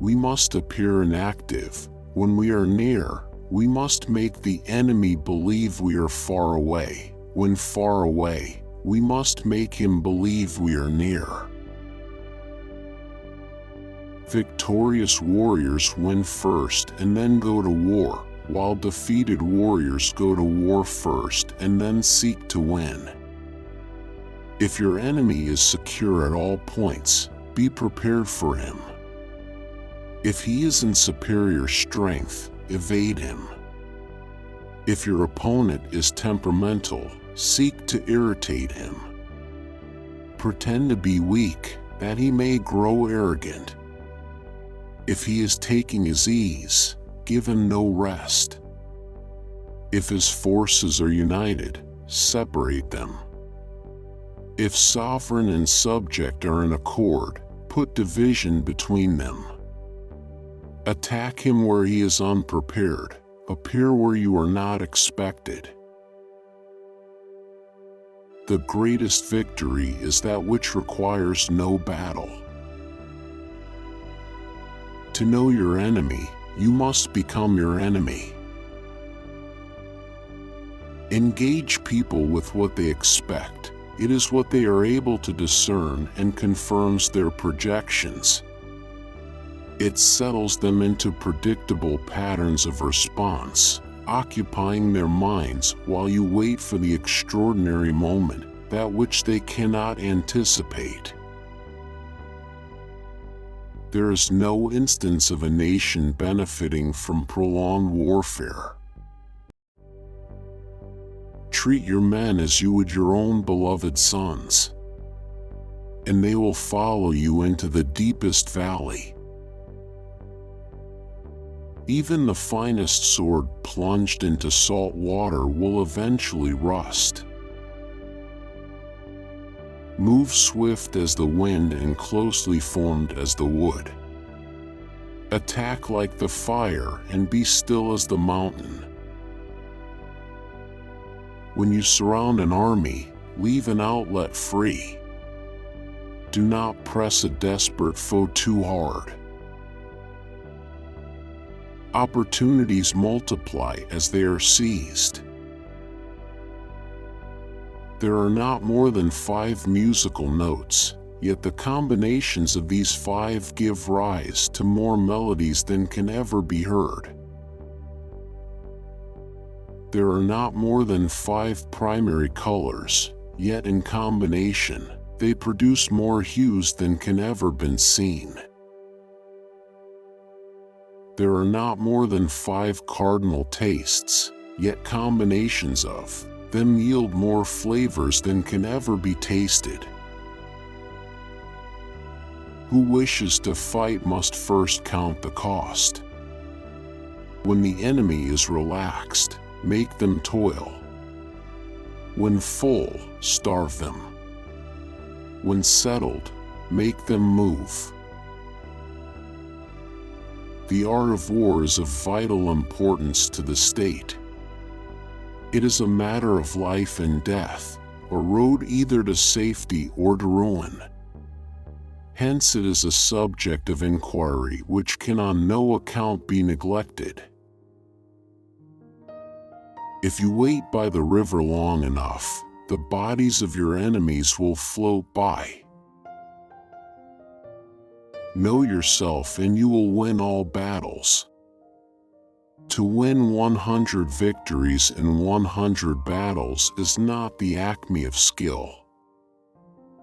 we must appear inactive. When we are near, we must make the enemy believe we are far away. When far away, we must make him believe we are near. Victorious warriors win first and then go to war, while defeated warriors go to war first and then seek to win. If your enemy is secure at all points, be prepared for him. If he is in superior strength, evade him. If your opponent is temperamental, seek to irritate him. Pretend to be weak, that he may grow arrogant. If he is taking his ease, give him no rest. If his forces are united, separate them. If sovereign and subject are in accord, put division between them. Attack him where he is unprepared, appear where you are not expected. The greatest victory is that which requires no battle. To know your enemy, you must become your enemy. Engage people with what they expect. It is what they are able to discern and confirms their projections. It settles them into predictable patterns of response, occupying their minds while you wait for the extraordinary moment, that which they cannot anticipate. There is no instance of a nation benefiting from prolonged warfare. Treat your men as you would your own beloved sons, and they will follow you into the deepest valley. Even the finest sword plunged into salt water will eventually rust. Move swift as the wind and closely formed as the wood. Attack like the fire and be still as the mountain. When you surround an army, leave an outlet free. Do not press a desperate foe too hard. Opportunities multiply as they are seized. There are not more than 5 musical notes, yet the combinations of these 5 give rise to more melodies than can ever be heard. There are not more than 5 primary colors, yet in combination, they produce more hues than can ever been seen. There are not more than 5 cardinal tastes, yet combinations of them yield more flavors than can ever be tasted. Who wishes to fight must first count the cost. When the enemy is relaxed, make them toil. When full, starve them. When settled, make them move. The art of war is of vital importance to the state. It is a matter of life and death, a road either to safety or to ruin. Hence it is a subject of inquiry which can on no account be neglected. If you wait by the river long enough, the bodies of your enemies will float by. Know yourself and you will win all battles. To win 100 victories in 100 battles is not the acme of skill.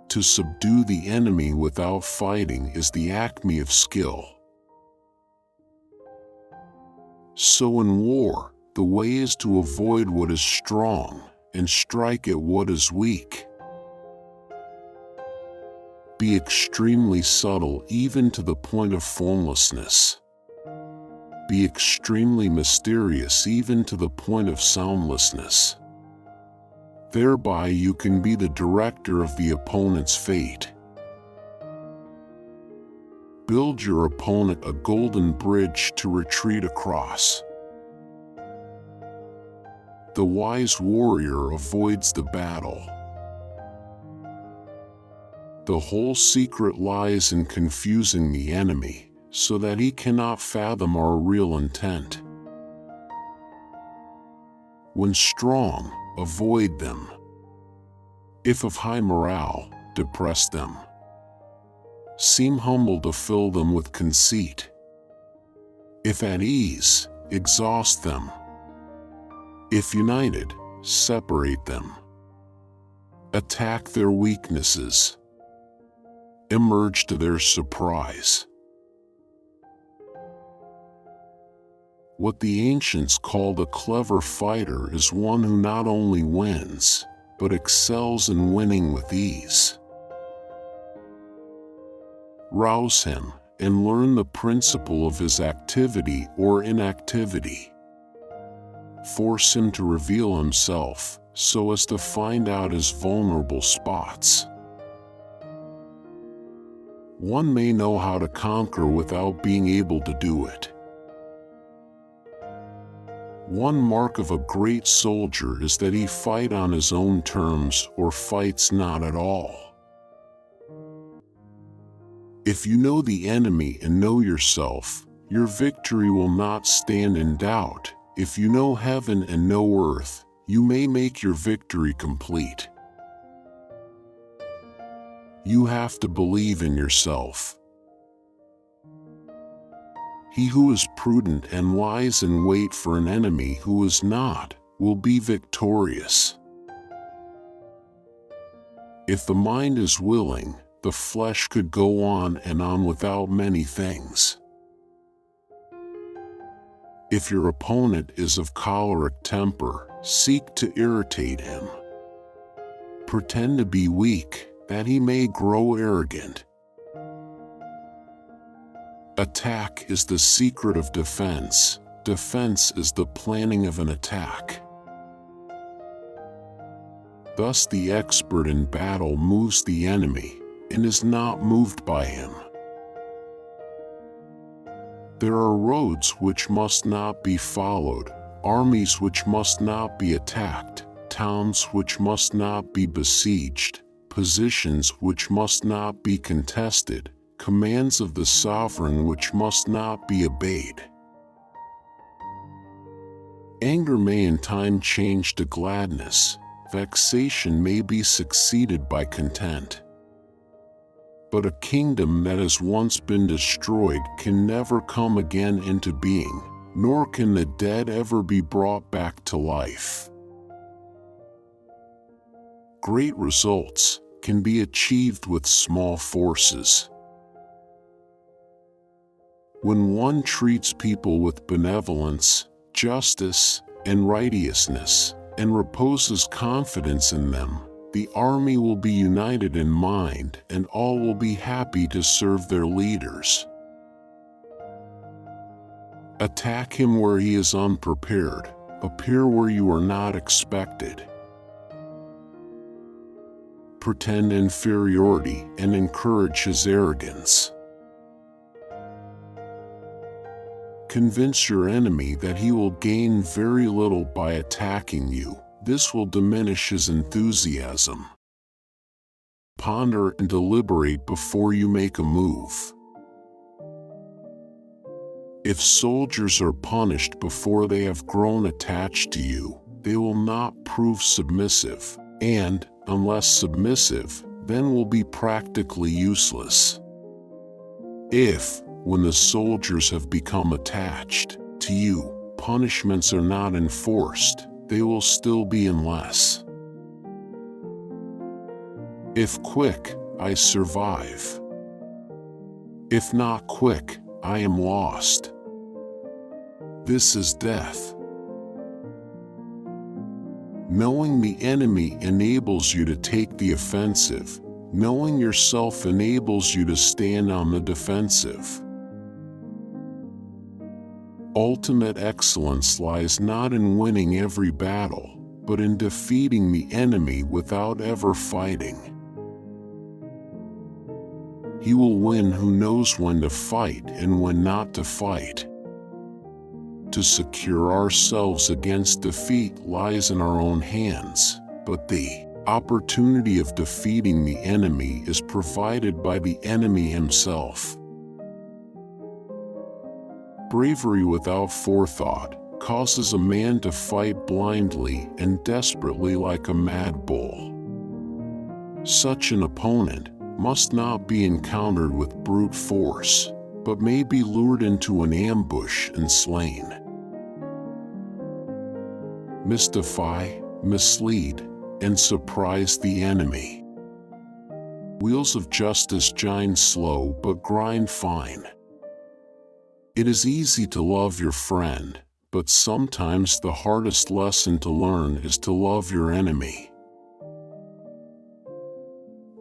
To subdue the enemy without fighting is the acme of skill. So in war, the way is to avoid what is strong and strike at what is weak. Be extremely subtle even to the point of formlessness. Be extremely mysterious even to the point of soundlessness. Thereby you can be the director of the opponent's fate. Build your opponent a golden bridge to retreat across. The wise warrior avoids the battle. The whole secret lies in confusing the enemy, so that he cannot fathom our real intent. When strong, avoid them. If of high morale, depress them. Seem humble to fill them with conceit. If at ease, exhaust them. If united, separate them. Attack their weaknesses. Emerge to their surprise. What the ancients called a clever fighter is one who not only wins, but excels in winning with ease. Rouse him and learn the principle of his activity or inactivity. Force him to reveal himself so as to find out his vulnerable spots. One may know how to conquer without being able to do it. One mark of a great soldier is that he fight on his own terms or fights not at all. If you know the enemy and know yourself, your victory will not stand in doubt. If you know heaven and know earth, you may make your victory complete. You have to believe in yourself. He who is prudent and lies in wait for an enemy who is not, will be victorious. If the mind is willing, the flesh could go on and on without many things. If your opponent is of choleric temper, seek to irritate him. Pretend to be weak, that he may grow arrogant. Attack is the secret of defense. Defense is the planning of an attack. Thus the expert in battle moves the enemy, and is not moved by him. There are roads which must not be followed, armies which must not be attacked, towns which must not be besieged, positions which must not be contested, commands of the sovereign which must not be obeyed. Anger may in time change to gladness, vexation may be succeeded by content. But a kingdom that has once been destroyed can never come again into being, nor can the dead ever be brought back to life. Great results can be achieved with small forces. When one treats people with benevolence, justice, and righteousness, and reposes confidence in them, the army will be united in mind and all will be happy to serve their leaders. Attack him where he is unprepared, appear where you are not expected. Pretend inferiority and encourage his arrogance. Convince your enemy that he will gain very little by attacking you. This will diminish his enthusiasm. Ponder and deliberate before you make a move. If soldiers are punished before they have grown attached to you, they will not prove submissive, and, unless submissive, then will be practically useless. If, when the soldiers have become attached to you, punishments are not enforced, they will still be unless. If quick, I survive. If not quick, I am lost. This is death. Knowing the enemy enables you to take the offensive. Knowing yourself enables you to stand on the defensive. Ultimate excellence lies not in winning every battle, but in defeating the enemy without ever fighting. He will win who knows when to fight and when not to fight. To secure ourselves against defeat lies in our own hands, but the opportunity of defeating the enemy is provided by the enemy himself. Bravery without forethought causes a man to fight blindly and desperately like a mad bull. Such an opponent must not be encountered with brute force, but may be lured into an ambush and slain. Mystify, mislead, and surprise the enemy. Wheels of justice grind slow but grind fine. It is easy to love your friend, but sometimes the hardest lesson to learn is to love your enemy.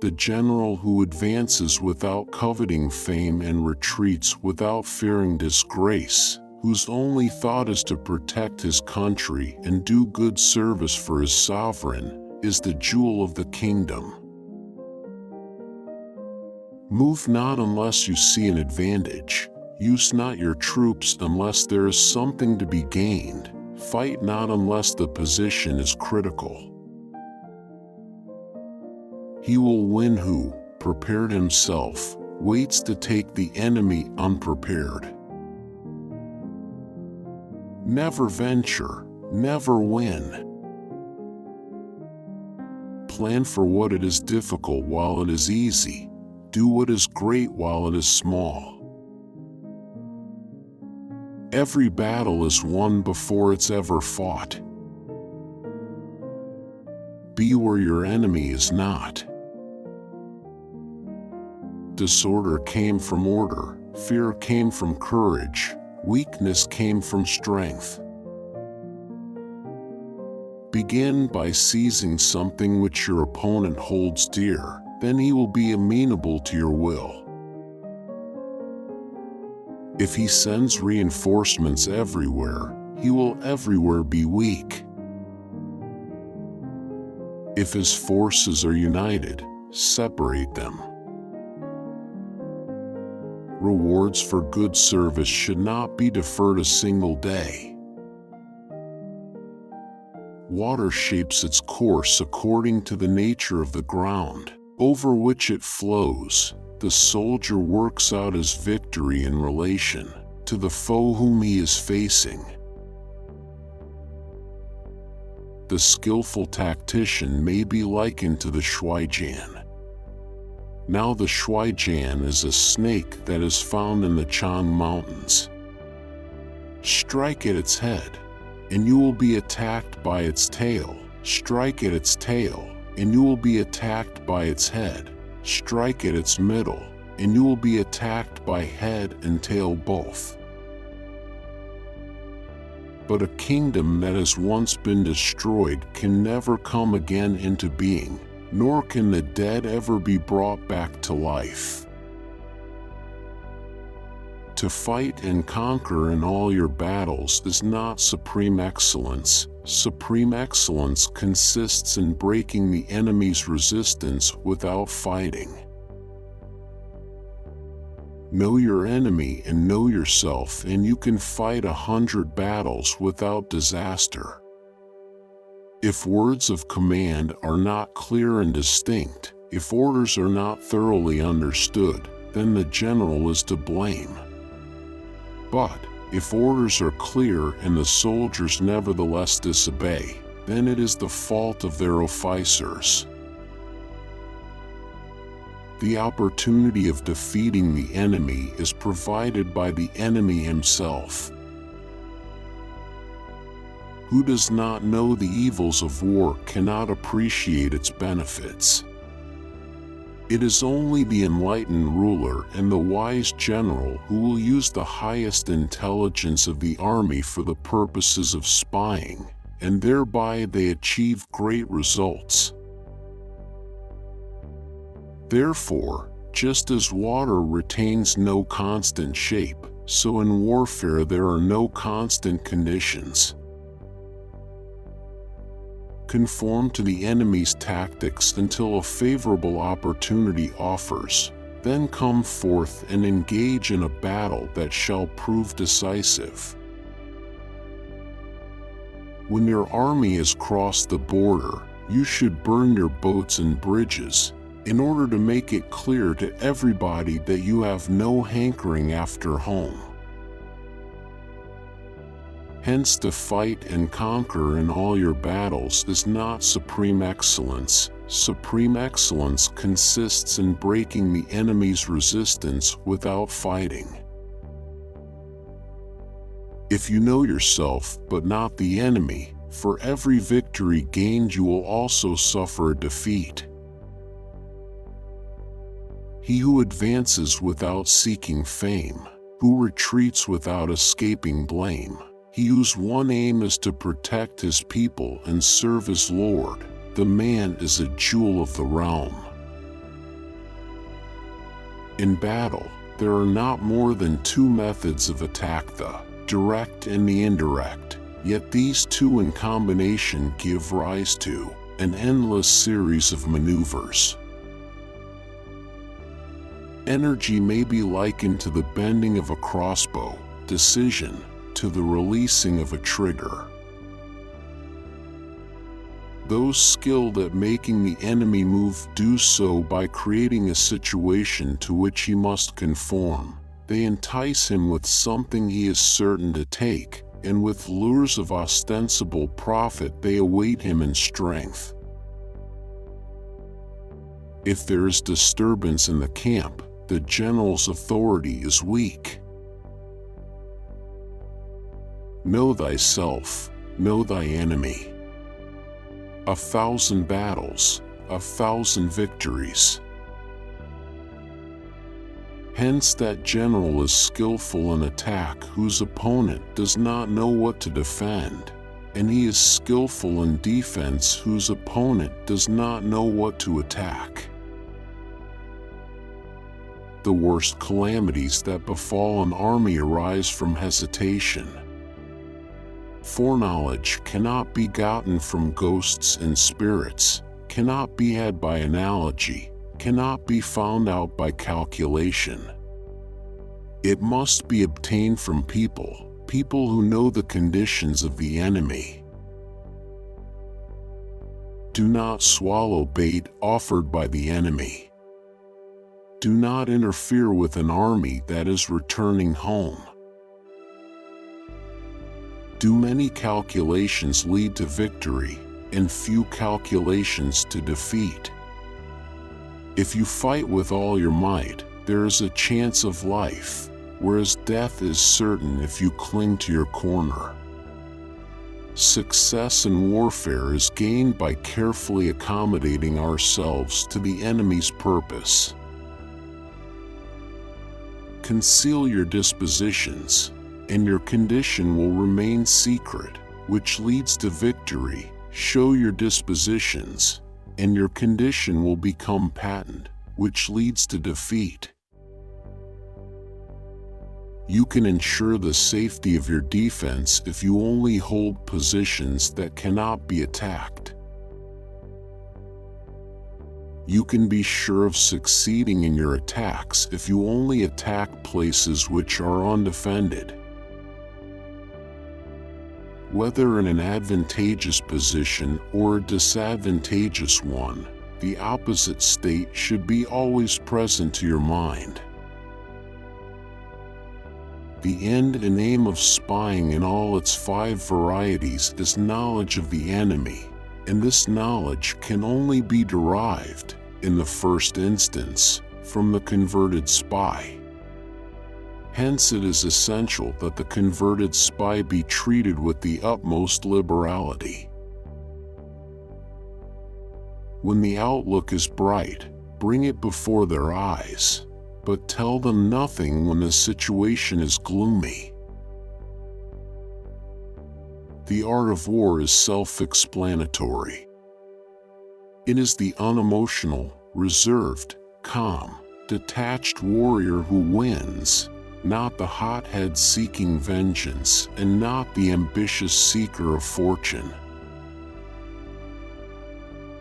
The general who advances without coveting fame and retreats without fearing disgrace, whose only thought is to protect his country and do good service for his sovereign, is the jewel of the kingdom. Move not unless you see an advantage. Use not your troops unless there is something to be gained. Fight not unless the position is critical. He will win who, prepared himself, waits to take the enemy unprepared. Never venture, never win. Plan for what it is difficult while it is easy. Do what is great while it is small. Every battle is won before it's ever fought. Be where your enemy is not. Disorder came from order, fear came from courage, weakness came from strength. Begin by seizing something which your opponent holds dear, then he will be amenable to your will. If he sends reinforcements everywhere, he will everywhere be weak. If his forces are united, separate them. Rewards for good service should not be deferred a single day. Water shapes its course according to the nature of the ground over which it flows. The soldier works out his victory in relation to the foe whom he is facing. The skillful tactician may be likened to the shuaijian. Now the shuaijian is a snake that is found in the Chang Mountains. Strike at its head, and you will be attacked by its tail. Strike at its tail, and you will be attacked by its head. Strike at its middle, and you will be attacked by head and tail both. But a kingdom that has once been destroyed can never come again into being, nor can the dead ever be brought back to life. To fight and conquer in all your battles is not supreme excellence. Supreme excellence consists in breaking the enemy's resistance without fighting. Know your enemy and know yourself, and you can fight 100 battles without disaster. If words of command are not clear and distinct, if orders are not thoroughly understood, then the general is to blame. But if orders are clear and the soldiers nevertheless disobey, then it is the fault of their officers. The opportunity of defeating the enemy is provided by the enemy himself. Who does not know the evils of war cannot appreciate its benefits. It is only the enlightened ruler and the wise general who will use the highest intelligence of the army for the purposes of spying, and thereby they achieve great results. Therefore, just as water retains no constant shape, so in warfare there are no constant conditions. Conform to the enemy's tactics until a favorable opportunity offers, then come forth and engage in a battle that shall prove decisive. When your army has crossed the border, you should burn your boats and bridges, in order to make it clear to everybody that you have no hankering after home. Hence, to fight and conquer in all your battles is not supreme excellence. Supreme excellence consists in breaking the enemy's resistance without fighting. If you know yourself but not the enemy, for every victory gained you will also suffer a defeat. He who advances without seeking fame, who retreats without escaping blame, he whose one aim is to protect his people and serve his Lord, the man is a jewel of the realm. In battle, there are not more than two methods of attack, the direct and the indirect, yet these two in combination give rise to an endless series of maneuvers. Energy may be likened to the bending of a crossbow, decision to the releasing of a trigger. Those skilled at making the enemy move do so by creating a situation to which he must conform. They entice him with something he is certain to take, and with lures of ostensible profit they await him in strength. If there is disturbance in the camp, the general's authority is weak. Know thyself, know thy enemy. 1,000 battles, 1,000 victories. Hence that general is skillful in attack whose opponent does not know what to defend, and he is skillful in defense whose opponent does not know what to attack. The worst calamities that befall an army arise from hesitation. Foreknowledge cannot be gotten from ghosts and spirits, cannot be had by analogy, cannot be found out by calculation. It must be obtained from people who know the conditions of the enemy. Do not swallow bait offered by the enemy. Do not interfere with an army that is returning home. Do many calculations lead to victory, and few calculations to defeat? If you fight with all your might, there is a chance of life, whereas death is certain if you cling to your corner. Success in warfare is gained by carefully accommodating ourselves to the enemy's purpose. Conceal your dispositions, and your condition will remain secret, which leads to victory. Show your dispositions, and your condition will become patent, which leads to defeat. You can ensure the safety of your defense if you only hold positions that cannot be attacked. You can be sure of succeeding in your attacks if you only attack places which are undefended. Whether in an advantageous position or a disadvantageous one, the opposite state should be always present to your mind. The end and aim of spying in all its 5 varieties is knowledge of the enemy, and this knowledge can only be derived, in the first instance, from the converted spy. Hence it is essential that the converted spy be treated with the utmost liberality. When the outlook is bright, bring it before their eyes, but tell them nothing when the situation is gloomy. The art of war is self-explanatory. It is the unemotional, reserved, calm, detached warrior who wins, not the hothead seeking vengeance and not the ambitious seeker of fortune.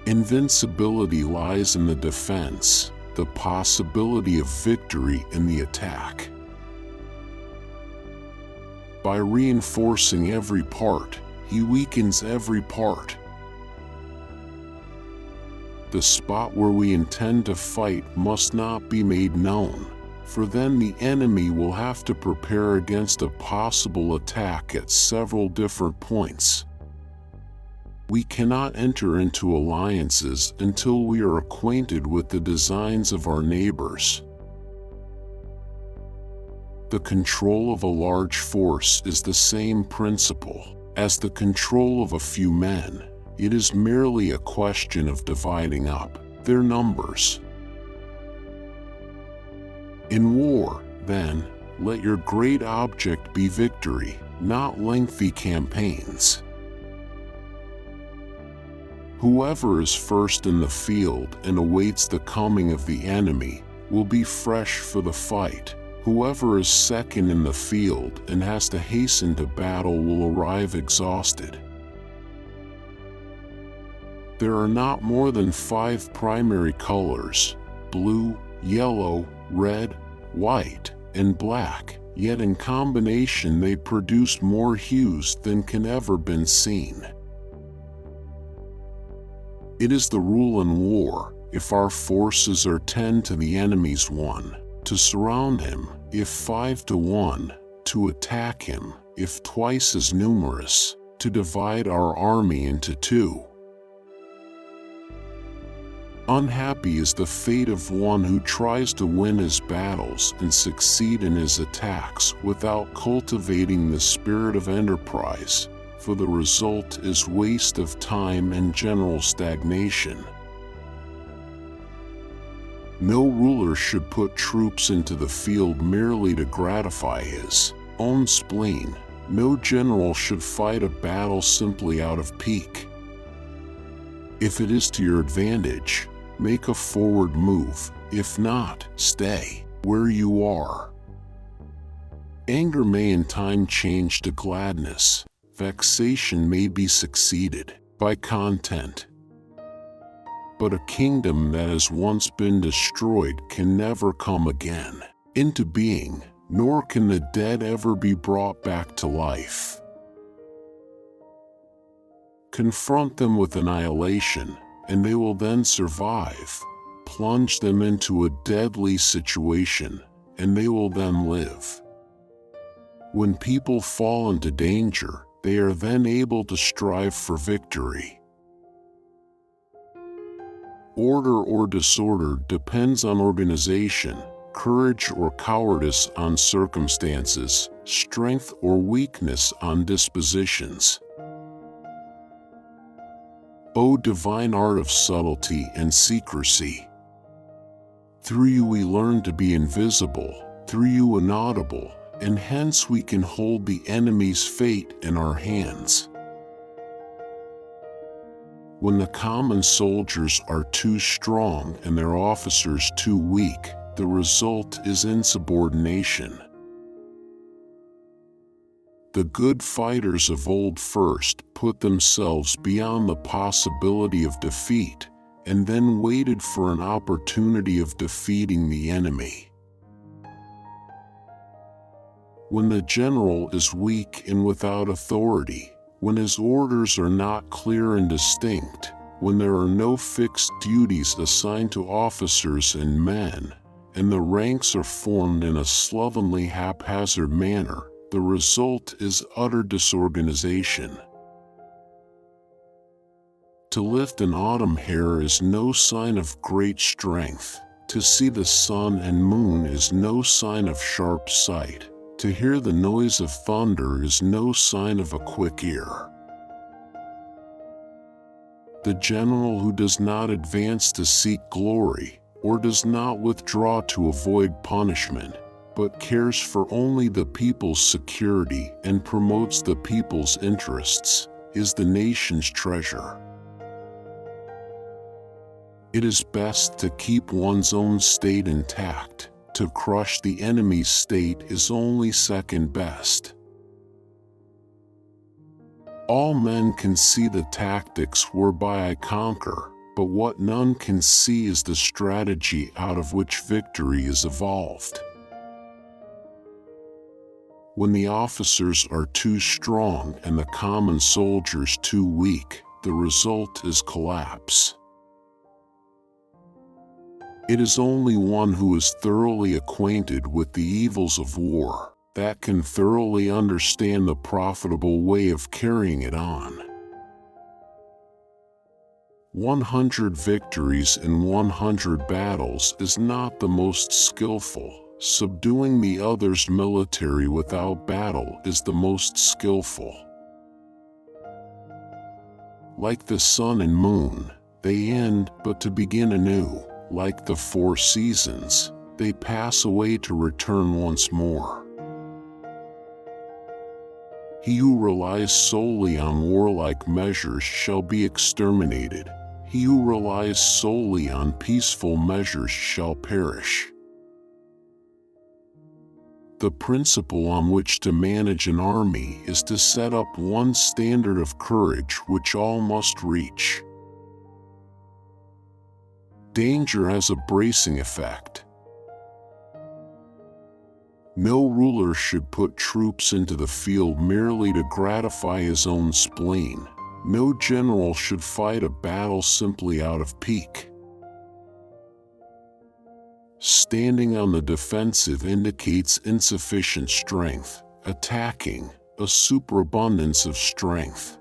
Invincibility lies in the defense, the possibility of victory in the attack. By reinforcing every part, he weakens every part. The spot where we intend to fight must not be made known, for then the enemy will have to prepare against a possible attack at several different points. We cannot enter into alliances until we are acquainted with the designs of our neighbors. The control of a large force is the same principle as the control of a few men. It is merely a question of dividing up their numbers. In war, then, let your great object be victory, not lengthy campaigns. Whoever is first in the field and awaits the coming of the enemy will be fresh for the fight. Whoever is second in the field and has to hasten to battle will arrive exhausted. There are not more than 5 primary colors: blue, yellow, red, white, and black, yet in combination they produce more hues than can ever been seen. It is the rule in war, if our forces are 10 to the enemy's 1, to surround him; if 5 to 1, to attack him; if twice as numerous, to divide our army into 2. Unhappy is the fate of one who tries to win his battles and succeed in his attacks without cultivating the spirit of enterprise, for the result is waste of time and general stagnation. No ruler should put troops into the field merely to gratify his own spleen. No general should fight a battle simply out of pique. If it is to your advantage, make a forward move; if not, stay where you are. Anger may in time change to gladness. Vexation may be succeeded by content. But a kingdom that has once been destroyed can never come again into being, nor can the dead ever be brought back to life. Confront them with annihilation, and they will then survive. Plunge them into a deadly situation, and they will then live. When people fall into danger, they are then able to strive for victory. Order or disorder depends on organization, courage or cowardice on circumstances, strength or weakness on dispositions. O divine art of subtlety and secrecy! Through you we learn to be invisible, through you inaudible, and hence we can hold the enemy's fate in our hands. When the common soldiers are too strong and their officers too weak, the result is insubordination. The good fighters of old first put themselves beyond the possibility of defeat, and then waited for an opportunity of defeating the enemy. When the general is weak and without authority, when his orders are not clear and distinct, when there are no fixed duties assigned to officers and men, and the ranks are formed in a slovenly haphazard manner, the result is utter disorganization. To lift an autumn hair is no sign of great strength. To see the sun and moon is no sign of sharp sight. To hear the noise of thunder is no sign of a quick ear. The general who does not advance to seek glory, or does not withdraw to avoid punishment, but cares for only the people's security and promotes the people's interests, is the nation's treasure. It is best to keep one's own state intact. To crush the enemy's state is only second best. All men can see the tactics whereby I conquer, but what none can see is the strategy out of which victory is evolved. When the officers are too strong and the common soldiers too weak, the result is collapse. It is only one who is thoroughly acquainted with the evils of war that can thoroughly understand the profitable way of carrying it on. 100 victories in 100 battles is not the most skillful. Subduing the other's military without battle is the most skillful. Like the sun and moon, they end but to begin anew. Like the 4 seasons, they pass away to return once more. He who relies solely on warlike measures shall be exterminated. He who relies solely on peaceful measures shall perish. The principle on which to manage an army is to set up one standard of courage which all must reach. Danger has a bracing effect. No ruler should put troops into the field merely to gratify his own spleen. No general should fight a battle simply out of pique. Standing on the defensive indicates insufficient strength, attacking, a superabundance of strength.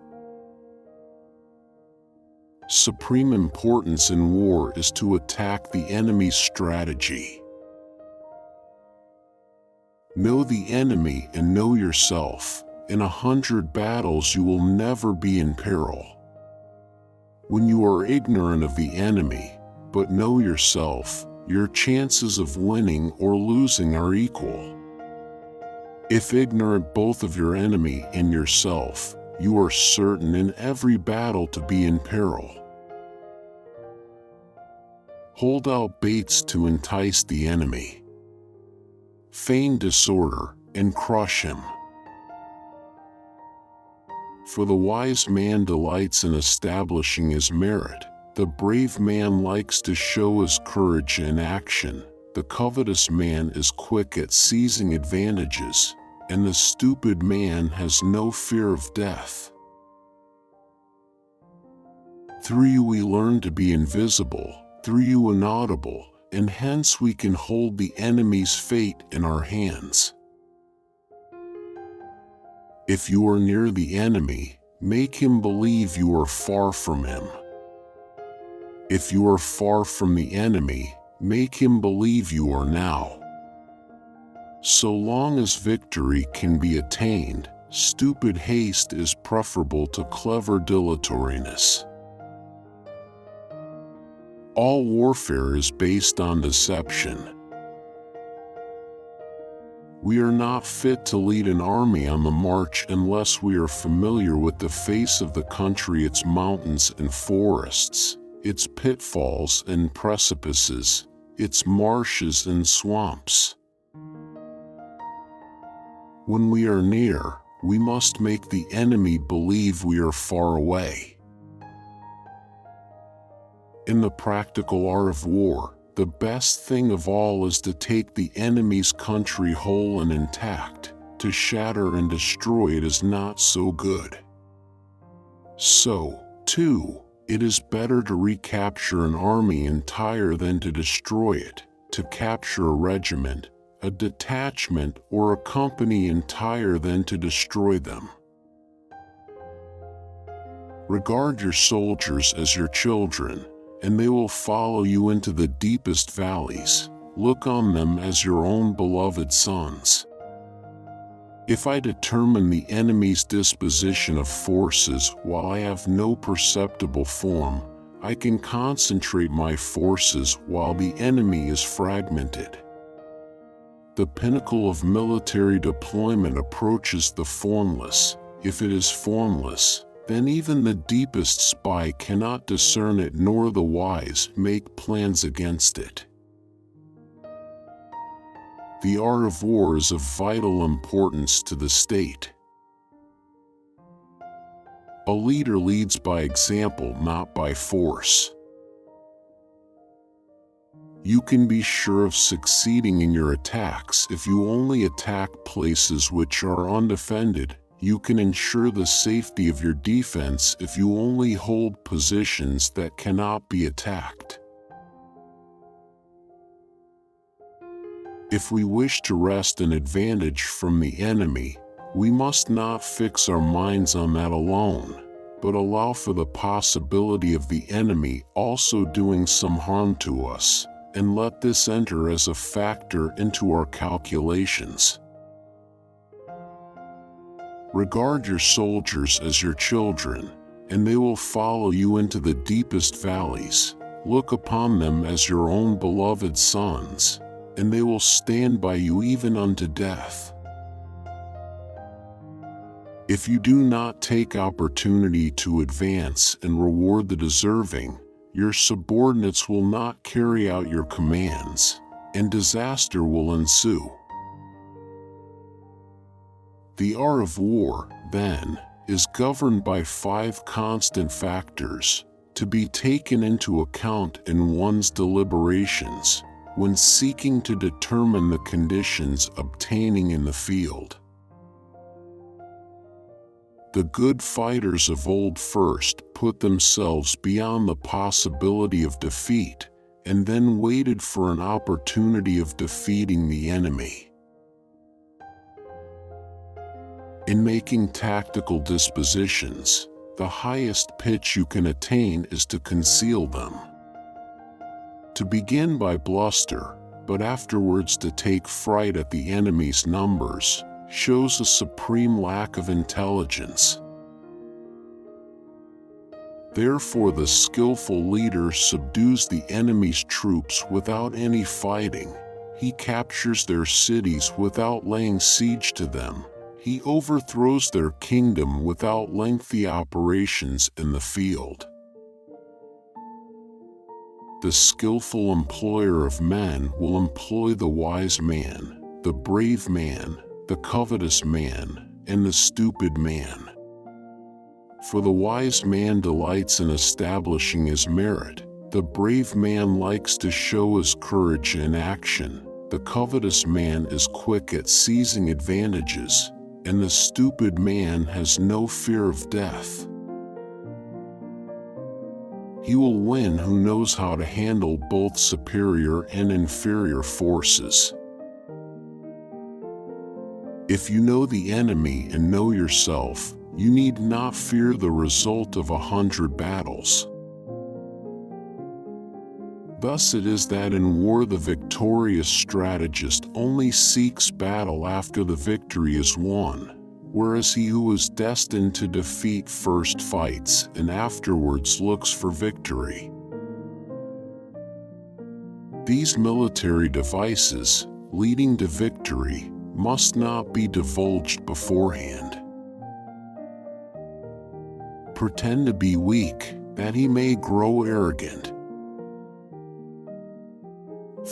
Supreme importance in war is to attack the enemy's strategy. Know the enemy and know yourself. In 100 battles you will never be in peril. When you are ignorant of the enemy, but know yourself, your chances of winning or losing are equal. If ignorant both of your enemy and yourself, you are certain in every battle to be in peril. Hold out baits to entice the enemy. Feign disorder and crush him. For the wise man delights in establishing his merit. The brave man likes to show his courage in action. The covetous man is quick at seizing advantages, and the stupid man has no fear of death. Through you we learn to be invisible, through you inaudible, and hence we can hold the enemy's fate in our hands. If you are near the enemy, make him believe you are far from him. If you are far from the enemy, make him believe you are now. So long as victory can be attained, stupid haste is preferable to clever dilatoriness. All warfare is based on deception. We are not fit to lead an army on the march unless we are familiar with the face of the country, its mountains and forests, its pitfalls and precipices, its marshes and swamps. When we are near, we must make the enemy believe we are far away. In the practical art of war, the best thing of all is to take the enemy's country whole and intact. To shatter and destroy it is not so good. So, too, it is better to recapture an army entire than to destroy it, to capture a regiment, a detachment, or a company entire than to destroy them. Regard your soldiers as your children, and they will follow you into the deepest valleys. Look on them as your own beloved sons. If I determine the enemy's disposition of forces while I have no perceptible form, I can concentrate my forces while the enemy is fragmented. The pinnacle of military deployment approaches the formless. If it is formless, then even the deepest spy cannot discern it, nor the wise make plans against it. The art of war is of vital importance to the state. A leader leads by example, not by force. You can be sure of succeeding in your attacks if you only attack places which are undefended. You can ensure the safety of your defense if you only hold positions that cannot be attacked. If we wish to wrest an advantage from the enemy, we must not fix our minds on that alone, but allow for the possibility of the enemy also doing some harm to us, and let this enter as a factor into our calculations. Regard your soldiers as your children, and they will follow you into the deepest valleys. Look upon them as your own beloved sons, and they will stand by you even unto death. If you do not take opportunity to advance and reward the deserving, your subordinates will not carry out your commands, and disaster will ensue. The art of war, then, is governed by 5 constant factors, to be taken into account in one's deliberations when seeking to determine the conditions obtaining in the field. The good fighters of old first put themselves beyond the possibility of defeat, and then waited for an opportunity of defeating the enemy. In making tactical dispositions, the highest pitch you can attain is to conceal them. To begin by bluster, but afterwards to take fright at the enemy's numbers, shows a supreme lack of intelligence. Therefore, the skillful leader subdues the enemy's troops without any fighting. He captures their cities without laying siege to them. He overthrows their kingdom without lengthy operations in the field. The skillful employer of men will employ the wise man, the brave man, the covetous man, and the stupid man. For the wise man delights in establishing his merit, the brave man likes to show his courage in action, the covetous man is quick at seizing advantages, and the stupid man has no fear of death. He will win who knows how to handle both superior and inferior forces. If you know the enemy and know yourself, you need not fear the result of 100 battles. Thus it is that in war the victorious strategist only seeks battle after the victory is won, whereas he who is destined to defeat first fights and afterwards looks for victory. These military devices, leading to victory, must not be divulged beforehand. Pretend to be weak, that he may grow arrogant.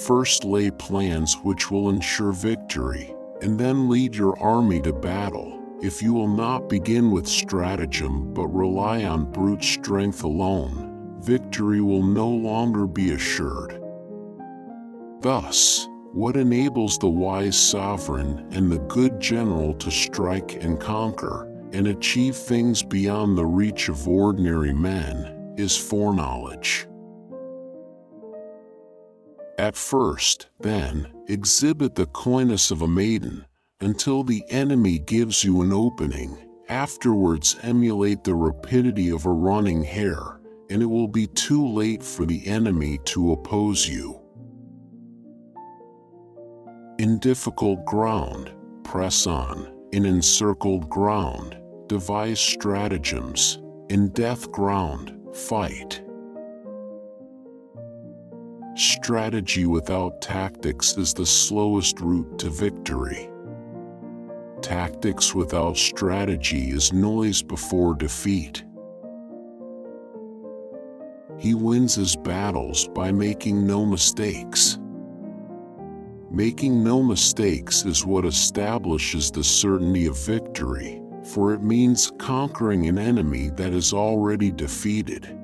First lay plans which will ensure victory, and then lead your army to battle. If you will not begin with stratagem but rely on brute strength alone, victory will no longer be assured. Thus, what enables the wise sovereign and the good general to strike and conquer, and achieve things beyond the reach of ordinary men, is foreknowledge. At first, then, exhibit the coyness of a maiden, until the enemy gives you an opening. Afterwards emulate the rapidity of a running hare, and it will be too late for the enemy to oppose you. In difficult ground, press on. In encircled ground, devise stratagems. In death ground, fight. Strategy without tactics is the slowest route to victory. Tactics without strategy is noise before defeat. He wins his battles by making no mistakes. Making no mistakes is what establishes the certainty of victory, for it means conquering an enemy that is already defeated.